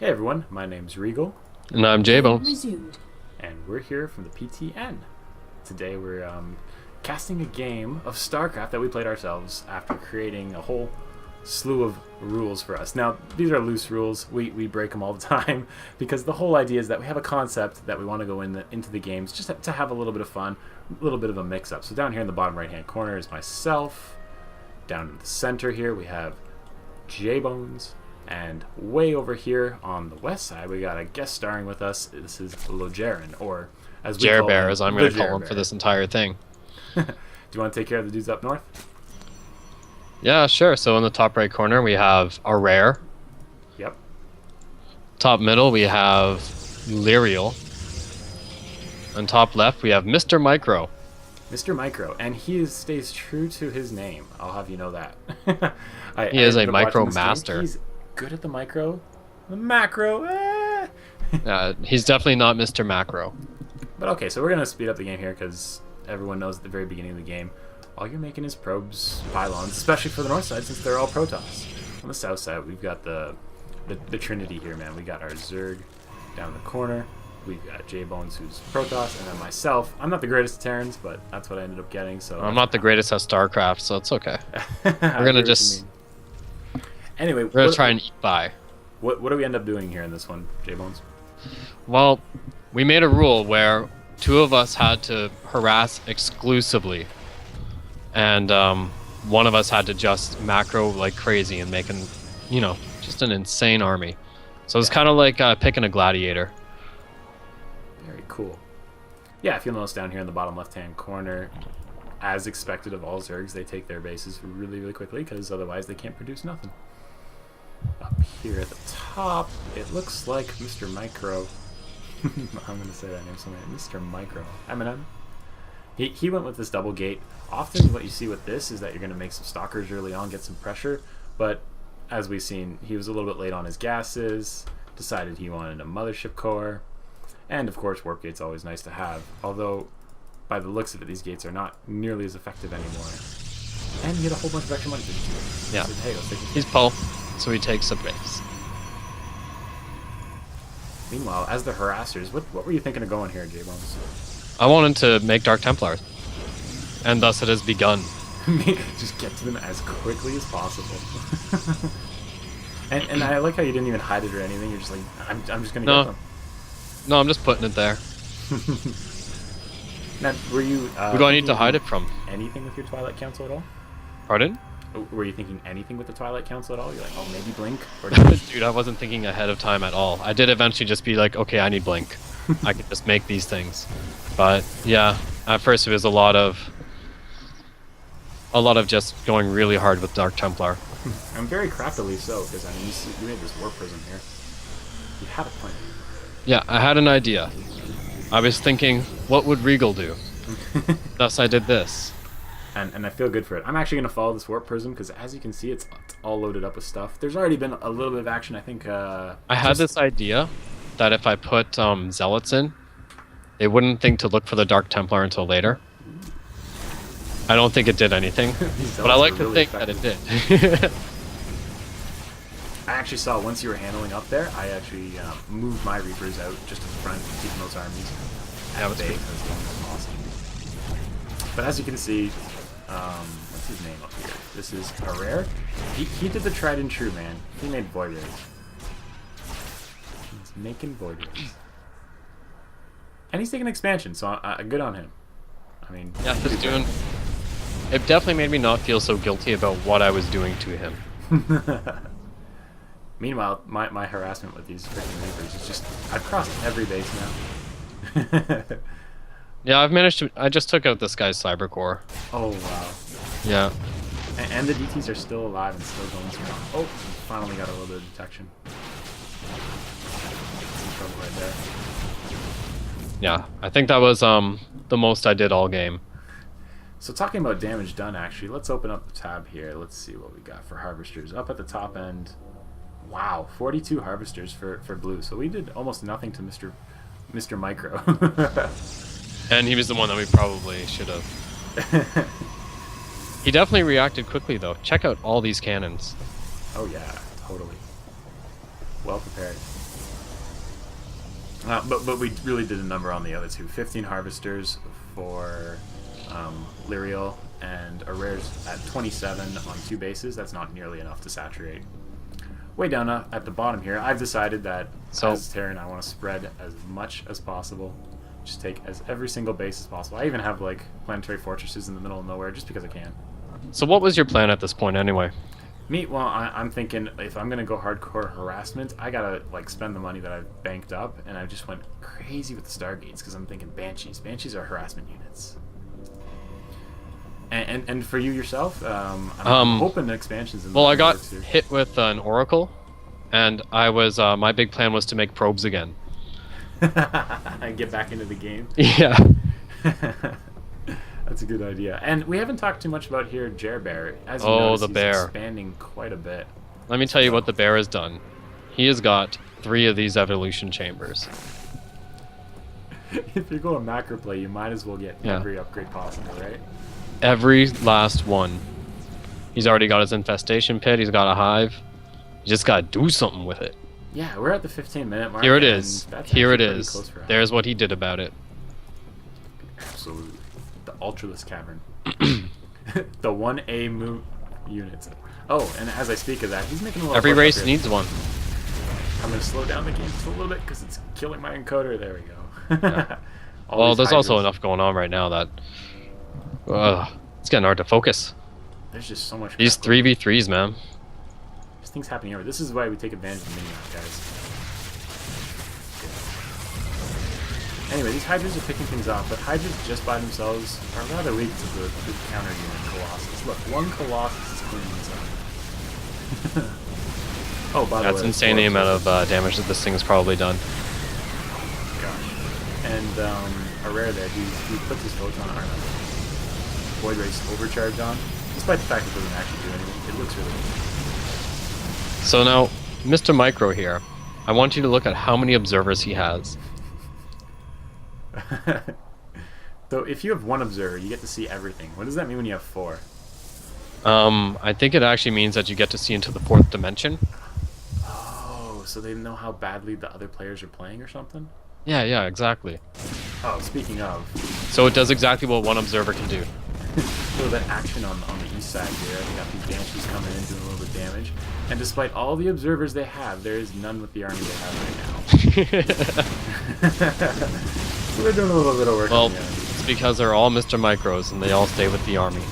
Hey everyone, my name's Reagle. And I'm Jaybwns. And we're here from the PTN. Today we're casting a game of StarCraft that we played ourselves after creating a whole slew of rules for us. Now, these are loose rules. We break them all the time because the whole idea is that we have a concept that we want to go into the games just to have a little bit of fun, a little bit of a mix-up. So down here in the bottom right-hand corner is myself. Down in the center here we have Jaybwns. And way over here on the west side, we got a guest starring with us. This is Logerin, or as we call him, as I'm going to call him for this entire thing. Do you want to take care of the dudes up north? Yeah, sure. So in the top right corner, we have a rare. Yep. Top middle, we have Lyrial. On top left, we have Mr. Micro. Mr. Micro, and he stays true to his name. I'll have you know that. He is a micro master. He's good at the micro. The macro, He's definitely not Mr. Macro. But okay, so we're going to speed up the game here because everyone knows at the very beginning of the game, all you're making is probes, pylons, especially for the north side since they're all Protoss. On the south side, we've got the Trinity here, man. We got our Zerg down in the corner. We've got Jaybwns, who's Protoss, and then myself. I'm not the greatest at Terrans, but that's what I ended up getting. So I'm not the greatest at StarCraft, so it's okay. We're gonna just anyway. We're gonna try and eat by. What do we end up doing here in this one, Jaybwns? Well, we made a rule where two of us had to harass exclusively, and one of us had to just macro like crazy and make just an insane army. So it's kind of like picking a gladiator. Very cool. Yeah, if you'll notice down here in the bottom left-hand corner, as expected of all Zergs, they take their bases really, really quickly because otherwise they can't produce nothing. Up here at the top, it looks like Mr. Micro. I'm going to say that name somewhere. Mr. Micro. Eminem. He went with this double gate. Often what you see with this is that you're going to make some stalkers early on, get some pressure, but as we've seen, he was a little bit late on his gases, decided he wanted a mothership core. And of course, warp gate's always nice to have, although by the looks of it, these gates are not nearly as effective anymore. And you get a whole bunch of extra money for this. Yeah. So, hey, let's take He's Paul, so he takes a base. Meanwhile, as the harassers, what were you thinking of going here, Jaybwns? I wanted to make Dark Templars, and thus it has begun. Just get to them as quickly as possible. and I like how you didn't even hide it or anything. You're just like, I'm just gonna get them. No, I'm just putting it there. Now, were you? Who do I need to hide it from? Anything with your Twilight Council at all? Pardon? Were you thinking anything with the Twilight Council at all? You're like, oh, maybe Blink? Or Dude, I wasn't thinking ahead of time at all. I did eventually just be like, okay, I need Blink. I could just make these things. But yeah, at first it was a lot of just going really hard with Dark Templar. I'm very craftily so, because I mean, you made this War Prism here. You had a plan. Yeah, I had an idea. I was thinking, what would Reagle do? Thus I did this. And I feel good for it. I'm actually going to follow this Warp Prism because, as you can see, it's all loaded up with stuff. There's already been a little bit of action, I think. I had this idea that if I put Zealots in, they wouldn't think to look for the Dark Templar until later. I don't think it did anything, but I like to think that it did. I actually saw once you were handling up there, I actually moved my Reapers out just to the front, keeping those armies at bay. That was awesome. But as you can see, what's his name up here? This is a rare. He did the tried and true, man. He made Void Rays. He's making Void Rays. And he's taking expansion, so good on him. I mean, yeah, he's doing. It definitely made me not feel so guilty about what I was doing to him. Meanwhile, my harassment with these freaking Reapers is just, I've crossed every base now. Yeah, I've managed to. I just took out this guy's cyber core. Oh wow. Yeah. And the DTs are still alive and still going strong. Oh, finally got a little bit of detection. Some trouble right there. Yeah, I think that was the most I did all game. So talking about damage done, actually, let's open up the tab here. Let's see what we got for harvesters. Up at the top end, wow, 42 harvesters for blue. So we did almost nothing to Mr. Micro. And he was the one that we probably should have. He definitely reacted quickly, though. Check out all these cannons. Oh yeah, totally. well prepared. But we really did a number on the other two. 15 harvesters for Lyriel, and a rares at 27 on 2 bases. That's not nearly enough to saturate. Way down at the bottom here, I've decided that as Terran, I want to spread as much as possible. Just take every single base as possible. I even have like planetary fortresses in the middle of nowhere just because I can. So what was your plan at this point anyway? Me, well, I'm thinking if I'm gonna go hardcore harassment, I gotta like spend the money that I've banked up, and I just went crazy with the Stargates because I'm thinking Banshees. Banshees are harassment units. And for you yourself, I'm hoping expansions. In well, I got hit with an Oracle, and I was my big plan was to make probes again. And get back into the game. Yeah. That's a good idea. And we haven't talked too much about here Jerbear. As you oh, notice, the he's bear. expanding quite a bit. Let me tell you what the bear has done. He has got 3 of these evolution chambers. If you're going macro play, you might as well get every upgrade possible, right? Every last one. He's already got his infestation pit. He's got a hive. You just gotta do something with it. Yeah, we're at the 15-minute mark. Here it is. Here it is. is. There's what he did about it. Absolutely. The Ultralisk Cavern. The 1A move units. Oh, and as I speak of that, he's making a little. Every race needs one. I'm going to slow down the game just a little bit because it's killing my encoder. There we go. Yeah. Well, there's also enough going on right now that it's getting hard to focus. There's just so much. These 3v3s, man. There's things happening everywhere. This is why we take advantage of the mini-map, guys. Anyway, these Hydras are picking things off, but Hydras just by themselves are rather weak to the counter unit Colossus. Look, one Colossus is cleaning this up. Oh, by the way, that's insane the amount of damage that this thing's probably done. Gosh. And a rare there, he puts his photon armor Void Race overcharge on, despite the fact it doesn't actually do anything. It looks really good. So now, Mr. Micro here, I want you to look at how many observers he has. So if you have 1 observer, you get to see everything. What does that mean when you have 4? I think it actually means that you get to see into the 4th dimension. Oh, so they know how badly the other players are playing or something? Yeah, exactly. Oh, speaking of. So it does exactly what 1 observer can do. So that action on the east side here, they got these Banshees coming in doing a little bit of damage. And despite all the observers they have, there is none with the army they have right now. So they're doing a little bit of work. Well, it's because they're all Mr. Micros and they all stay with the army.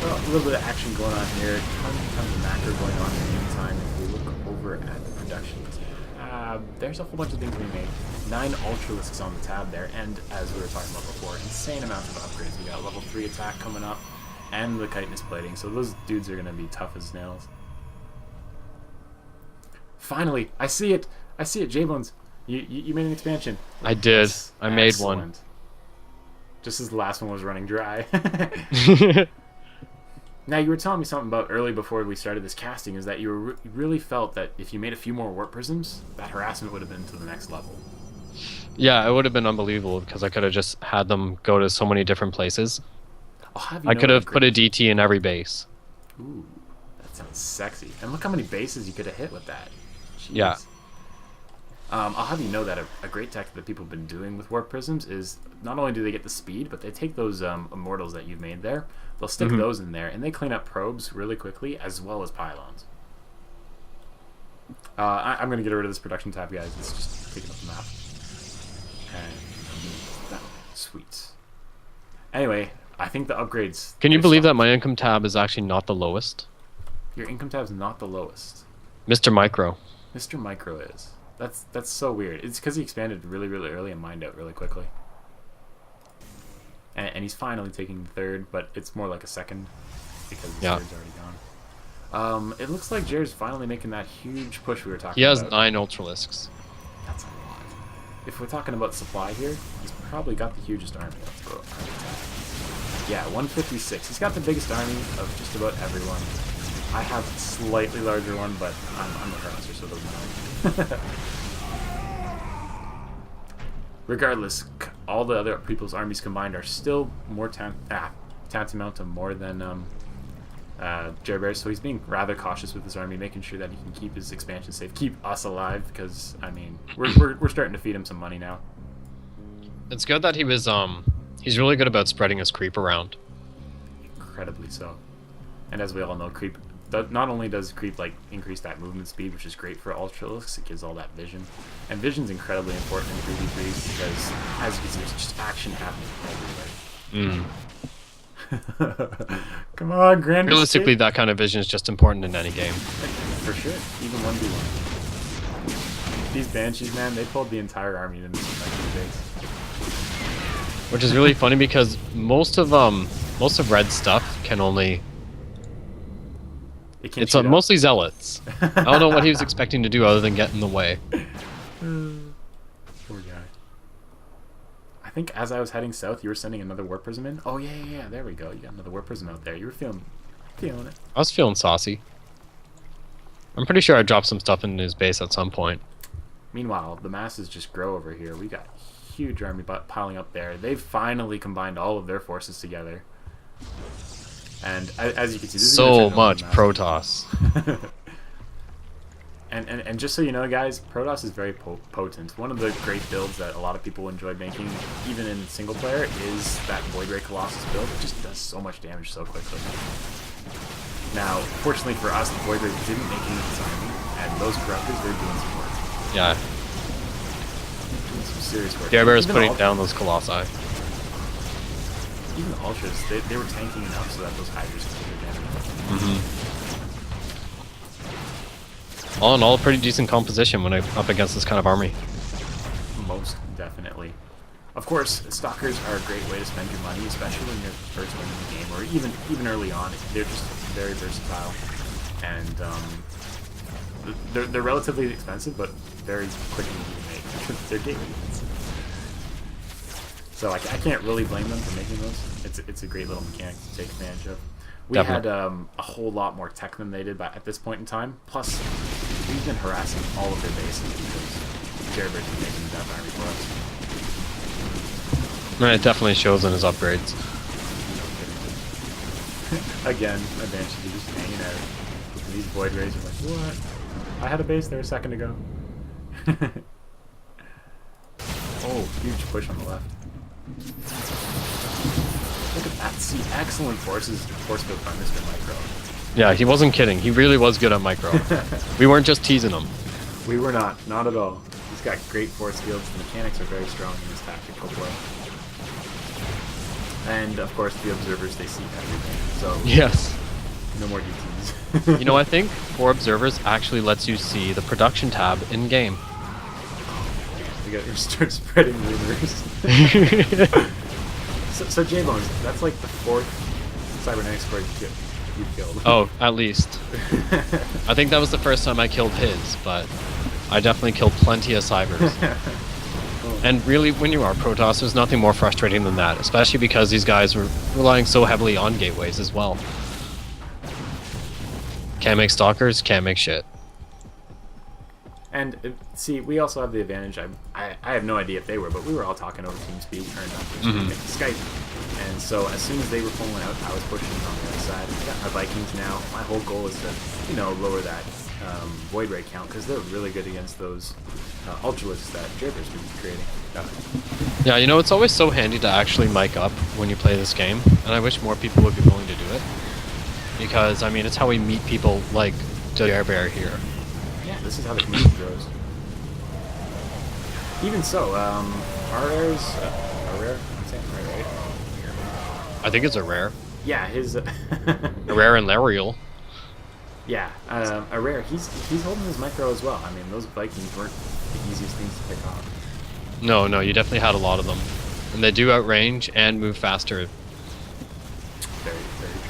Well, a little bit of action going on here. Tons of macro going on in the meantime. If we look over at the production tab, there's a whole bunch of things we made. 9 Ultralisks on the tab there, and as we were talking about before, insane amounts of upgrades. We got level 3 attack coming up, and the chitinous plating, so those dudes are going to be tough as nails. Finally, I see it! I see it, Jaybwns. You made an expansion. I did. That's I made excellent. one. Just as the last one was running dry. Now, you were telling me something about early before we started this casting, is that you really felt that if you made a few more warp prisms, that harassment would have been to the next level. Yeah, it would have been unbelievable because I could have just had them go to so many different places. I could have put a DT in every base. Ooh, that sounds sexy. And look how many bases you could have hit with that. Jeez. Yeah. I'll have you know that a great tech that people have been doing with warp prisms is not only do they get the speed, but they take those immortals that you've made there, they'll stick those in there, and they clean up probes really quickly, as well as pylons. I'm going to get rid of this production tab, guys. It's just taking up the map. And sweet. Anyway, I think the upgrades... Can you believe that my income tab is actually not the lowest? Your income tab is not the lowest. Mr. Micro. Mr. Micro is. That's so weird. It's because he expanded really, really early and mined out really quickly. And he's finally taking 3rd, but it's more like a 2nd because the 3rd's already gone. It looks like Jared's finally making that huge push we were talking about. He has 9 Ultralisks. That's a lot. If we're talking about supply here, he's probably got the hugest army. Let's go army tab. Yeah, 156. He's got the biggest army of just about everyone. I have a slightly larger one, but I'm the harvester, so it doesn't matter. Regardless, all the other people's armies combined are still more tantamount to more than Jaybwns, so he's being rather cautious with his army, making sure that he can keep his expansion safe, keep us alive, because I mean we're starting to feed him some money now. It's good that he's really good about spreading his creep around. Incredibly so. And as we all know, creep not only does creep like increase that movement speed, which is great for Ultralisks, it gives all that vision. And vision's incredibly important in 3v3s because, as you can see, there's just action happening everywhere. Come on, Grand. Realistically, that kind of vision is just important in any game. For sure, even 1v1. These Banshees, man, they pulled the entire army into this base. Which is really funny because most of red stuff can only. It's mostly zealots. I don't know what he was expecting to do other than get in the way. Poor guy. I think as I was heading south, you were sending another War Prism in. Oh yeah. There we go. You got another War Prism out there. You were feeling it. I was feeling saucy. I'm pretty sure I dropped some stuff in his base at some point. Meanwhile, the masses just grow over here. We got a huge army piling up there. They've finally combined all of their forces together. And as you can see, this so much Protoss. and just so you know, guys, Protoss is very potent. One of the great builds that a lot of people enjoy making, even in single player, is that Void Ray Colossus build. It just does so much damage so quickly. Now, fortunately for us, the Void Ray didn't make any design, and those Corruptors, they're doing some work. Yeah. Doing some serious work. Jaybwns putting down those Colossi. Even the Ultras, they were tanking enough so that those Hydras could take advantage. All in all, pretty decent composition when up against this kind of army. Most definitely. Of course, Stalkers are a great way to spend your money, especially when you're first winning the game, or even early on. They're just very versatile, and they're relatively expensive, but very quick and easy to make. They're gateway units. So I can't really blame them for making those. It's a great little mechanic to take advantage of. We had a whole lot more tech than they did at this point in time. Plus, we've been harassing all of their bases because Jaybwns is making that army for us. It definitely shows in his upgrades. Again, a Banshee just hanging out. And these Void Rays are like, what? I had a base there a second ago. Oh, huge push on the left. Look at that. See, excellent force field by Mr. Micro. Yeah, he wasn't kidding. He really was good on Micro. We weren't just teasing him. We were not at all. He's got great force fields. The mechanics are very strong in his tactical play. And, of course, the observers, they see everything. So, yes. No more DTs. You know, I think for observers actually lets you see the production tab in-game. We gotta start spreading rumors. So Jaybwns, that's like the 4th cybernetics core you killed. Oh, at least. I think that was the first time I killed his, but I definitely killed plenty of cybers. And really, when you are Protoss, there's nothing more frustrating than that, especially because these guys were relying so heavily on gateways as well. Can't make stalkers, can't make shit. And see, we also have the advantage. I have no idea if they were, but we were all talking over TeamSpeak or Skype. And so as soon as they were pulling out, I was pushing on the other side. I got my Vikings now. My whole goal is to, lower that Void Ray count because they're really good against those Ultralisks that Jaybwns can be creating. Yeah, it's always so handy to actually mic up when you play this game, and I wish more people would be willing to do it. Because, I mean, it's how we meet people like Jaybwns here. Yeah, this is how the community grows. Even so, Arare's Arare? I'm saying it right? I think it's a rare. Yeah, his A rare and Lariel. Yeah, Arare, he's holding his micro as well. I mean, those Vikings weren't the easiest things to pick off. No, you definitely had a lot of them. And they do outrange and move faster. Very, very true.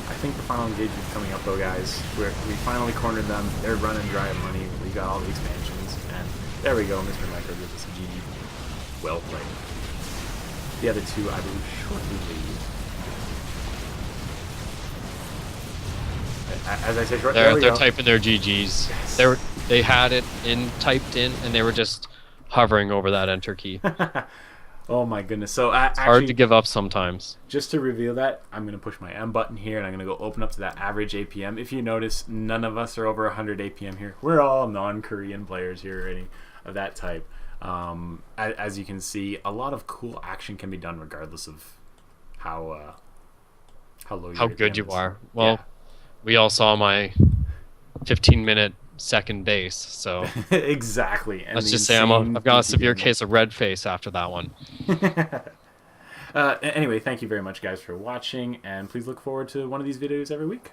I think the final engagement's coming up though, guys. We finally cornered them. They're running dry of money. We got all the expansions, and there we go. Mr. Micro gives us a GG. Well played. The other two, I believe, shortly leave. As I said, they're typing their GGs. Yes. They had it typed in, and they were just hovering over that enter key. Oh my goodness. So It's actually, hard to give up sometimes. just to reveal that, I'm going to push my M button here, and I'm going to go open up to that average APM. If you notice, none of us are over 100 APM here. We're all non-Korean players here or any of that type. As you can see, a lot of cool action can be done regardless of how low How your good APM you is. are. Well, we all saw my 15-minute second base, so Yeah. Exactly. And let's the just say insane I've got a severe PTN. case of red face after that one. Anyway, thank you very much, guys, for watching, and please look forward to one of these videos every week.